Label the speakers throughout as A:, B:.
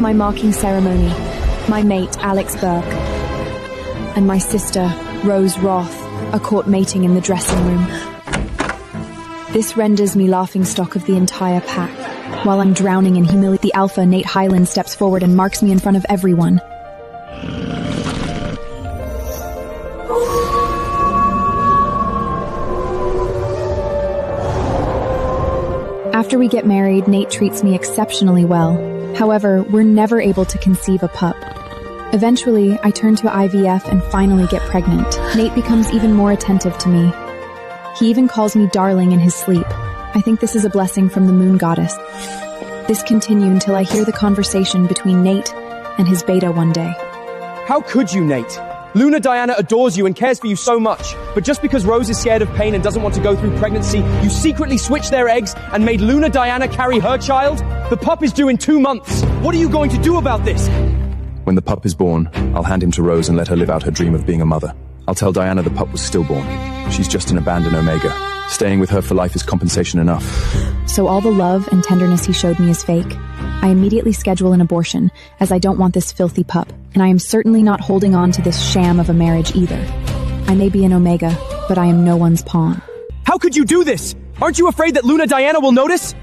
A: my marking ceremony, my mate, Alex Burke, and my sister, Rose Roth, are caught mating in the dressing room. This renders me laughingstock of the entire pack. While I'm drowning in humility, the alpha, Nate Highland, steps forward and marks me in front of everyone. After we get married, Nate treats me exceptionally well. However, we're never able to conceive a pup. Eventually, I turn to IVF and finally get pregnant. Nate becomes even more attentive to me. He even calls me darling in his sleep. I think this is a blessing from the moon goddess. This continued until I hear the conversation between Nate and his beta one day.
B: How could you, Nate? Luna Diana adores you and cares for you so much, but just because Rose is scared of pain and doesn't want to go through pregnancy, you secretly switched their eggs and made Luna Diana carry her child? The pup is due in 2 months. What are you going to do about this?
C: When the pup is born, I'll hand him to Rose and let her live out her dream of being a mother. I'll tell Diana the pup was stillborn. She's just an abandoned Omega. Staying with her for life is compensation enough.
A: So all the love and tenderness he showed me is fake. I immediately schedule an abortion, as I don't want this filthy pup, and I am certainly not holding on to this sham of a marriage either. I may be an Omega, but I am no one's pawn.
B: How could you do this? Aren't you afraid that Luna Diana will notice?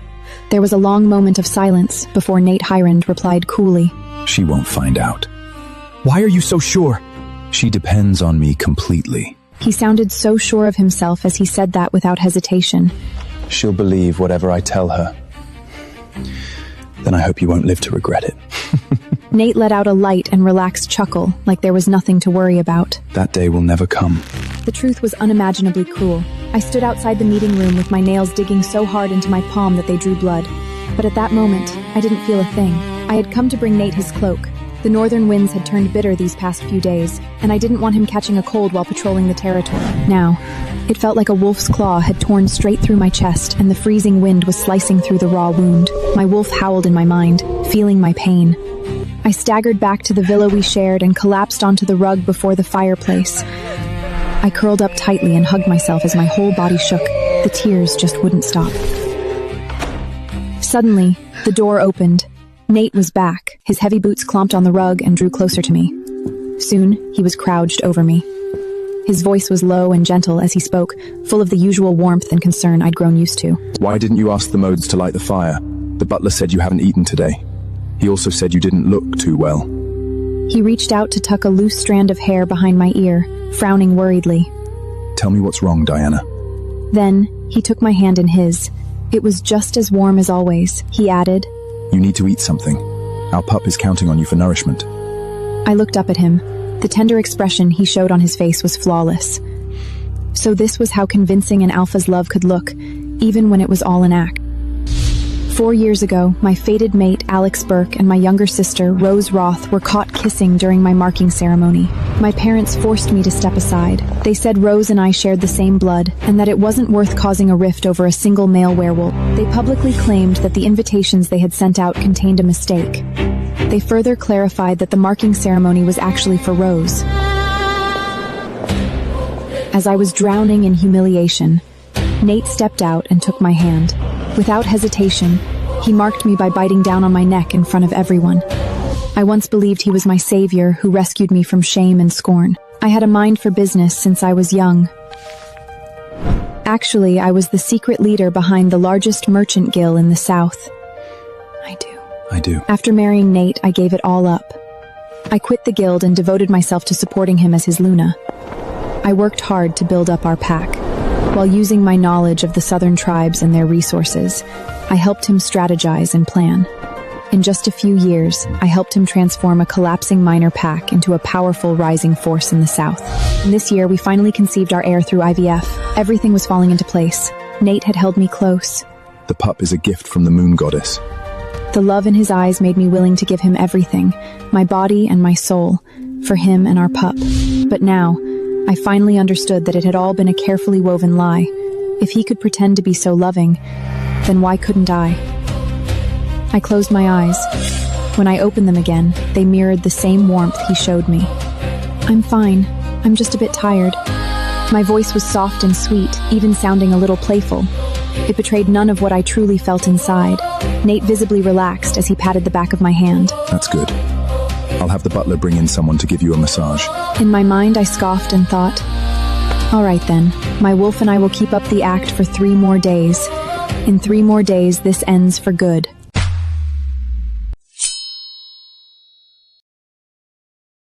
A: There was a long moment of silence before Nate Highland replied coolly.
C: She won't find out.
B: Why are you so sure?
C: She depends on me completely.
A: He sounded so sure of himself as he said that without hesitation.
C: She'll believe whatever I tell her. Then I hope you won't live to regret it.
A: Nate let out a light and relaxed chuckle, like there was nothing to worry about.
C: That day will never come.
A: The truth was unimaginably cruel. I stood outside the meeting room with my nails digging so hard into my palm that they drew blood. But at that moment, I didn't feel a thing. I had come to bring Nate his cloak. The northern winds had turned bitter these past few days, and I didn't want him catching a cold while patrolling the territory. Now, it felt like a wolf's claw had torn straight through my chest, and the freezing wind was slicing through the raw wound. My wolf howled in my mind, feeling my pain. I staggered back to the villa we shared and collapsed onto the rug before the fireplace. I curled up tightly and hugged myself as my whole body shook. The tears just wouldn't stop. Suddenly, the door opened. Nate was back. His heavy boots clomped on the rug and drew closer to me. Soon, he was crouched over me. His voice was low and gentle as he spoke, full of the usual warmth and concern I'd grown used to.
C: Why didn't you ask the modes to light the fire? The butler said you haven't eaten today. He also said you didn't look too well.
A: He reached out to tuck a loose strand of hair behind my ear, frowning worriedly.
C: Tell me what's wrong, Diana.
A: Then, he took my hand in his. It was just as warm as always, he added.
C: You need to eat something. Our pup is counting on you for nourishment.
A: I looked up at him. The tender expression he showed on his face was flawless. So this was how convincing an alpha's love could look, even when it was all an act. 4 years ago, my fated mate, Alex Burke, and my younger sister, Rose Roth, were caught kissing during my marking ceremony. My parents forced me to step aside. They said Rose and I shared the same blood, and that it wasn't worth causing a rift over a single male werewolf. They publicly claimed that the invitations they had sent out contained a mistake. They further clarified that the marking ceremony was actually for Rose. As I was drowning in humiliation, Nate stepped out and took my hand. Without hesitation, he marked me by biting down on my neck in front of everyone. I once believed he was my savior who rescued me from shame and scorn. I had a mind for business since I was young. Actually, I was the secret leader behind the largest merchant guild in the South.
C: I do.
A: After marrying Nate, I gave it all up. I quit the guild and devoted myself to supporting him as his Luna. I worked hard to build up our pack. While using my knowledge of the southern tribes and their resources, I helped him strategize and plan. In just a few years, I helped him transform a collapsing minor pack into a powerful rising force in the south. And this year, we finally conceived our heir through IVF. Everything was falling into place. Nate had held me close.
C: The pup is a gift from the moon goddess.
A: The love in his eyes made me willing to give him everything, my body and my soul, for him and our pup. But now, I finally understood that it had all been a carefully woven lie. If he could pretend to be so loving, then why couldn't I? I closed my eyes. When I opened them again, they mirrored the same warmth he showed me. I'm fine. I'm just a bit tired. My voice was soft and sweet, even sounding a little playful. It betrayed none of what I truly felt inside. Nate visibly relaxed as he patted the back of my hand.
C: That's good. I'll have the butler bring in someone to give you a massage.
A: In my mind, I scoffed and thought, all right then, my wolf and I will keep up the act for 3 more days. In 3 more days, this ends for good.